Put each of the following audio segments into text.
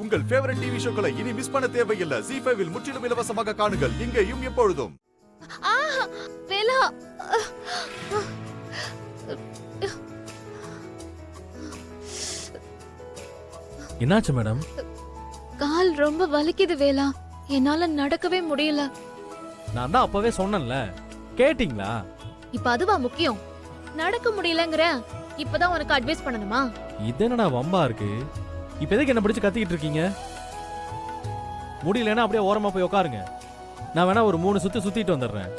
உங்கள் favourite TV ஷோக்களை இனி miss பண்ண தேவையில்லை. ZEE5 இல் முற்றிலும் இலவசமாக காணுங்கள். இங்கேயும் எப்பொழுதும். வேலா, என்னாச்சு மேடம்? கால் ரொம்ப வலிக்குது வேலா. என்னால நடக்கவே முடியல. நான் தான் அப்பவே சொன்னேன்ல, கேட்டிங்களா? இப்ப அதுவா முக்கியம்? நடக்க முடியலங்கற இப்பதான் உனக்கு அட்வைஸ் பண்ணணுமா? இது என்னடா வம்பா இருக்கு? இப்ப எதுக்கு என்ன பிடிச்சு கத்திக்கிட்டு இருக்கீங்க? முடியலன்னா அப்படியே ஓரமா போய் உட்காருங்க. நான் வேணா ஒரு 3 சுத்து சுத்திட்டு வந்துடுறேன்.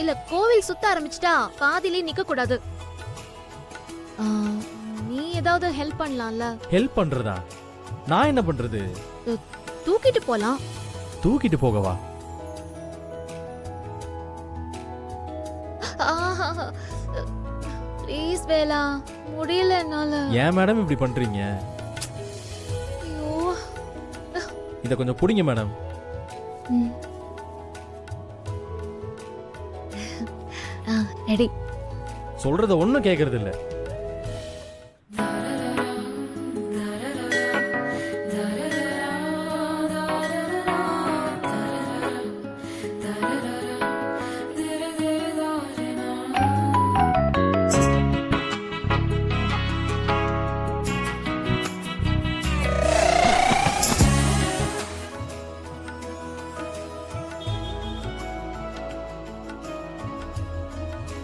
இல்ல, கோவில் சுத்த ஆரம்பிச்சிட்டா பாதியிலே நிக்க கூடாது. நீ ஏதாவது ஹெல்ப் பண்ணலாம்ல? ஹெல்ப் பண்றதா? நான் என்ன பண்றது? தூக்கிட்டு போலாம். தூக்கிட்டு போகவா? ப்ளீஸ் வேலா, முடியல என்னால. ஏன் மேடம் இப்படி பண்றீங்க? ஐயோ, இத கொஞ்சம் புடிங்க மேடம். ரெடி. சொல்றத ஒண்ணும் கேக்குறது இல்ல.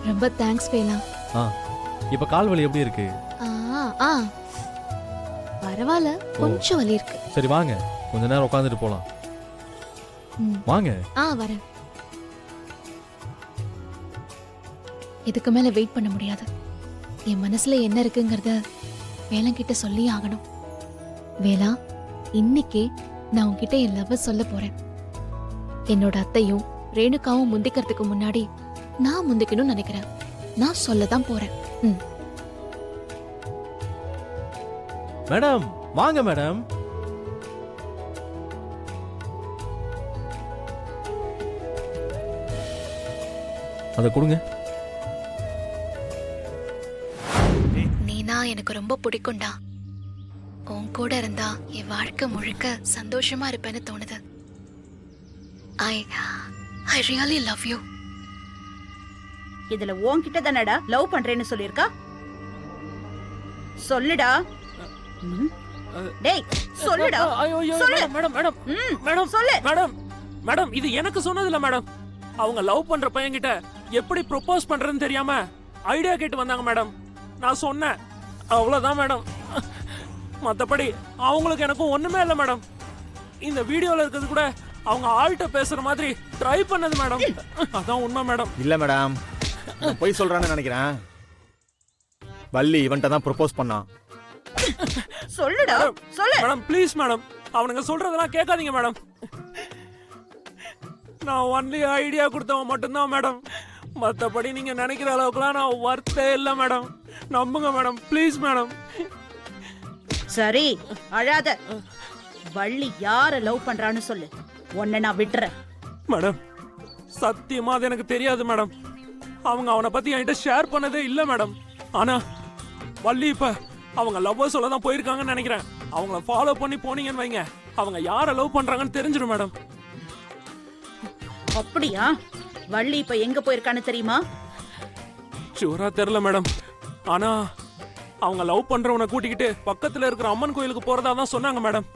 ரொம்ப தேங்க்ஸ் வேலா. இப்ப கால் வலி எப்படி இருக்கு? பரவாயில்ல, கொஞ்சம் வலி இருக்கு. சரி வாங்க, கொஞ்ச நேரம் உட்கார்ந்துட்டு போலாம். வாங்க. வரேன். இதுக்கு மேல வெயிட் பண்ண முடியாது. என் மனசுல என்ன இருக்குங்கறத வேலங்கிட்ட சொல்லி ஆகணும். வேலா, இன்னைக்கே நான் உன்கிட்ட என் லவ் சொல்ல போறேன். என்னோட அத்தையும் ரேணுகாவும் முந்திக்கிறதுக்கு முன்னாடி நான் முந்திக்கணும்னு நினைக்கிறேன். நான் சொல்லதான் போறேன். மேடம் வாங்க மேடம். அத கொடுங்க. நீனா எனக்கு ரொம்ப பிடிக்கும்டா. உன் கூட இருந்தா என் வாழ்க்கை முழுக்க சந்தோஷமா இருப்பேன்னு தோணுது. I really love you. இதுல உன்கிட்ட தானடா லவ் பண்றேன்னு சொல்லிருக்கா? சொல்லுடா. டேய் சொல்லுடா. சொல்லு மேடம் மேடம் மேடம் சொல்லு மேடம் மேடம் இது எனக்கு சொன்னதில்ல மேடம். அவங்க லவ் பண்ற பையன்கிட்ட எப்படி ப்ரொபோஸ் பண்றதுன்னு தெரியாம ஐடியா கேட்டு வந்தாங்க மேடம். நான் சொன்னேன், அவ்வளவுதான் மேடம். மத்தபடி அவங்களுக்கு எனக்கும் ஒண்ணுமே இல்லை மேடம். இந்த வீடியோல இருக்கிறது கூட அவங்க ஆள்கிட்ட பேசுற மாதிரி ட்ரை பண்ணது மேடம். அதான் உண்மை மேடம். இல்ல மேடம், போய் சொல்றான்னு நினைக்கிறேன். வள்ளி இவன்ட்ட தான் ப்ரொபோஸ் பண்ணான். சொல்லுடா சொல்லு மேடம் ப்ளீஸ் மேடம், அவனுங்க சொல்றதெல்லாம் கேட்காதீங்க மேடம். நான் ஒன்லி ஐடியா கொடுத்தவன் மட்டும்தான் மேடம். மற்றபடி நீங்க நினைக்கிற அளவுக்குலாம் நான் வர்த்தே இல்லை மேடம். நம்புங்க மேடம், ப்ளீஸ் மேடம். சரி அழாத. வள்ளி யார லவ் பண்றான்னு சொல்லு, உன்னை நான் விட்டுறேன். மேடம் சத்தியமா அது எனக்கு தெரியாது மேடம். அவங்க அவனை பத்தி என்கிட்ட ஷேர் பண்ணதே இல்ல மேடம். ஆனா வள்ளி இப்ப அவங்க லவ்வர் சொல்ல தான் போயிருக்காங்கன்னு நினைக்கிறேன். அவங்கள ஃபாலோ பண்ணி போனீங்கன்னு வைங்க, அவங்க யாரை லவ் பண்றாங்கன்னு தெரிஞ்சிடும் மேடம். அப்படியா? வள்ளி இப்ப எங்க போயிருக்கான்னு தெரியுமா? ஷூரா தெரியல மேடம். ஆனா அவங்க லவ் பண்றவனை கூட்டிக்கிட்டு பக்கத்துல இருக்கிற அம்மன் கோயிலுக்கு போறதா தான் சொன்னாங்க மேடம்.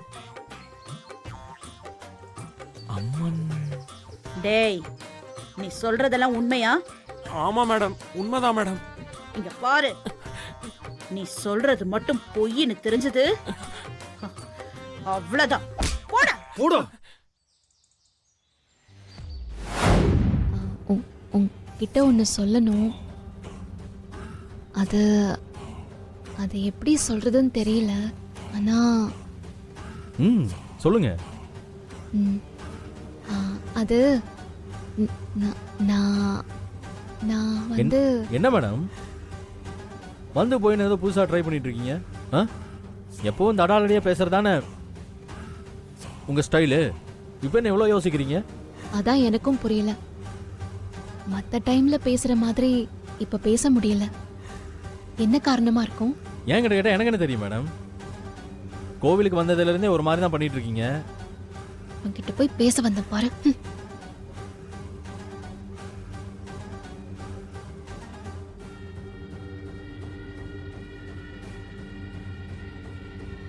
அம்மன்? டேய், நீ சொல்றதெல்லாம் உண்மையா? ஆமா மேடம், உண்மைதான் மேடம். இங்க பாரு, நீ சொல்றது மட்டும் பொய்ன்னு தெரிஞ்சது அவ்வளவுதான். போடா போடா. உன்கிட்ட ஒன்னு சொல்லணும். அது எப்படி சொல்றதுன்னு தெரியல. ஆனா சொல்லுங்க. அது நான் வந்து என்ன மேடம் வந்து போயின்னு ஏதோ புதுசா ட்ரை பண்ணிட்டு இருக்கீங்க? எப்பவும் தடாலடியா பேசுறதானே உங்க ஸ்டைலு. இப்போ என்ன எவ்வளோ யோசிக்கிறீங்க? அதான் எனக்கும் புரியல. மற்ற டைம்ல பேசுற மாதிரி இப்ப பேச முடியல. என்ன காரணமா இருக்கும்? ஏன் கிட்ட கேட்டா எனக்கு என்ன தெரியும் மேடம்? கோவிலுக்கு வந்ததுல இருந்தே ஒரு மாதிரி தான் பண்ணிட்டு இருக்கீங்க. உன்கிட்ட போய் பேச வந்த பாரு.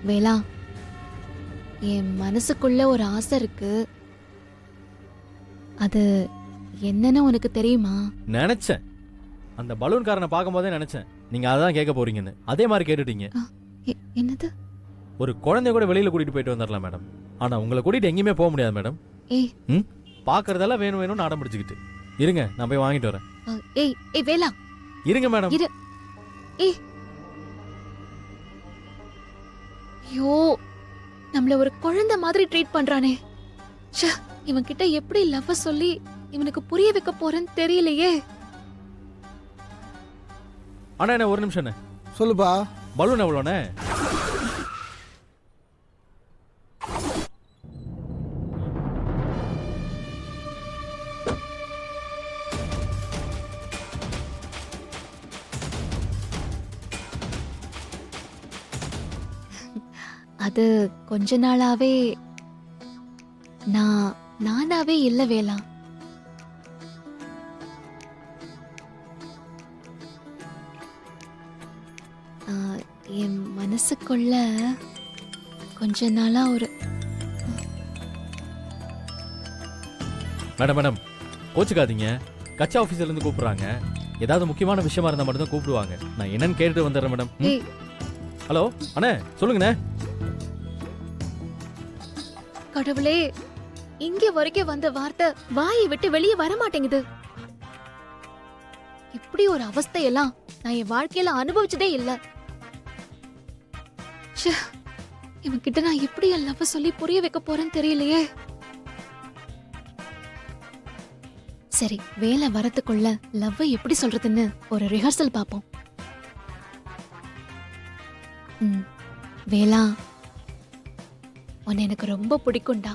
வேலா, என் மனசுக்குள்ள ஒரு ஆசை இருக்கு. அது என்னன்னு உனக்கு தெரியுமா? நினைச்சேன், அந்த பலூன்காரனை பார்க்கும்போதே நினைச்சேன் நீங்க அதான் கேட்க போறீங்கன்னு. அதே மாதிரி கேட்டுட்டீங்க. என்னது? ஒரு குழந்தைய கூட வெளியில கூட்டிட்டு போயிட்டு வந்துடலாம் மேடம். ஆனா உங்களை கூட்டிட்டு எங்கேயுமே போக முடியாது மேடம். ஏய். பாக்குறதெல்லாம் வேணும் வேணும்னு அடம் பிடிச்சிக்கிட்டு. இருங்க, நான் போய் வாங்கிட்டு வரேன். ஏய் ஏய் வேலா, இருங்க மேடம். இரு. ஏய், ஐயோ, நம்மள ஒரு குழந்தை மாதிரி ட்ரீட் பண்றானே. ச்சே, இவன் கிட்ட எப்படி லவ் சொல்லி இவனுக்கு புரிய வைக்க போறேன்னு தெரியலையே. அண்ணா என்ன ஒரு நிமிஷம். சொல்லுப்பா. பலூன் எவ்வளோண்ணே? அது கொஞ்ச நாளாவே நானாவே இல்ல வேலா. என் மனசுக்குள்ள கொஞ்ச நாளா ஒரு மேடம் கோச்சுக்காதீங்க. கட்சி ஆஃபீஸ்ல இருந்து கூப்பிடுறாங்க. ஏதாவது முக்கியமான விஷயமா இருந்தா மட்டும் தான் கூப்பிடுவாங்க. நான் என்னன்னு கேட்டுட்டு வந்துடுறேன் மேடம். ஏய். ஹலோ அண்ணே, சொல்லுங்கண்ணே. கடவுளே, இங்க வரைக்கும் வந்த வார்த்தை வாயை விட்டு வெளியே வர மாட்டேங்குது. இப்படி ஒரு அவஸ்தையெல்லாம் நான் என் வாழ்க்கையில அனுபவிச்சதே இல்ல. ச்சே, இவன் கிட்ட நான் எப்படி என் லவ் சொல்லி புரிய வைக்க போறேன்னு தெரியலையே. சரி, வேலை வரத்துக்குள்ள லவ் எப்படி சொல்றதுன்னு ஒரு ரிஹர்சல் பாப்போம். வேலா, உன்னை எனக்கு ரொம்ப பிடிக்கும்டா.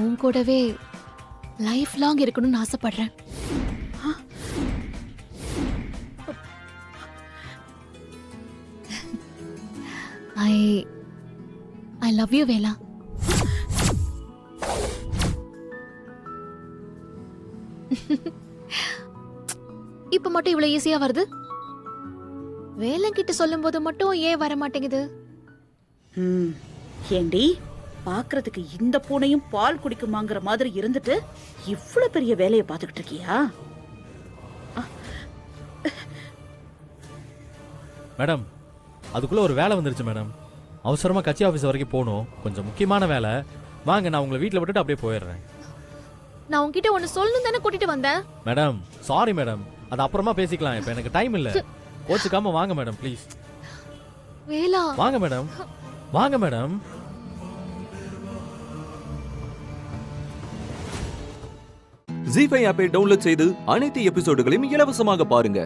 உன் கூடவே லைஃப் லாங் இருக்கணும்னு ஆசைப்படுறேன். ஐ லவ் யூ வேலா. இப்ப மட்டும் இவ்வளவு ஈஸியா வருது. வேலை கிட்ட சொல்லும் போது மட்டும் ஏன் வர மாட்டேங்குது? ஏண்டி, பாக்குறதுக்கு இந்த பூனையும் பால் குடிக்குமாங்கிற மாதிரி இருந்துட்டு இவ்வளவு பெரிய வேலையை பார்த்துக்கிட்டு இருக்கியா? மேடம், அதுக்குள்ள ஒரு வேலை வந்துருச்சு மேடம். அவசரமா கட்சி ஆஃபீஸ் வரைக்கும் போகணும். கொஞ்சம் முக்கியமான வேலை. வாங்க, நான் உங்களை வீட்டில் விட்டுட்டு அப்படியே போயிடுறேன். நான் உன்கிட்ட ஒன்னு சொல்லணும் தானே கூட்டிட்டு வந்தேன். மேடம் சாரி மேடம், அது அப்புறமா பேசிக்கலாம். இப்போ எனக்கு டைம் இல்லை. கோச்சுக்காம வாங்க மேடம் ப்ளீஸ். வேலா, வாங்க மேடம், வாங்க மேடம். ஜீ5 ஆப்பை டவுன்லோட் செய்து அனைத்து எபிசோடுகளையும் இலவசமாக பாருங்க.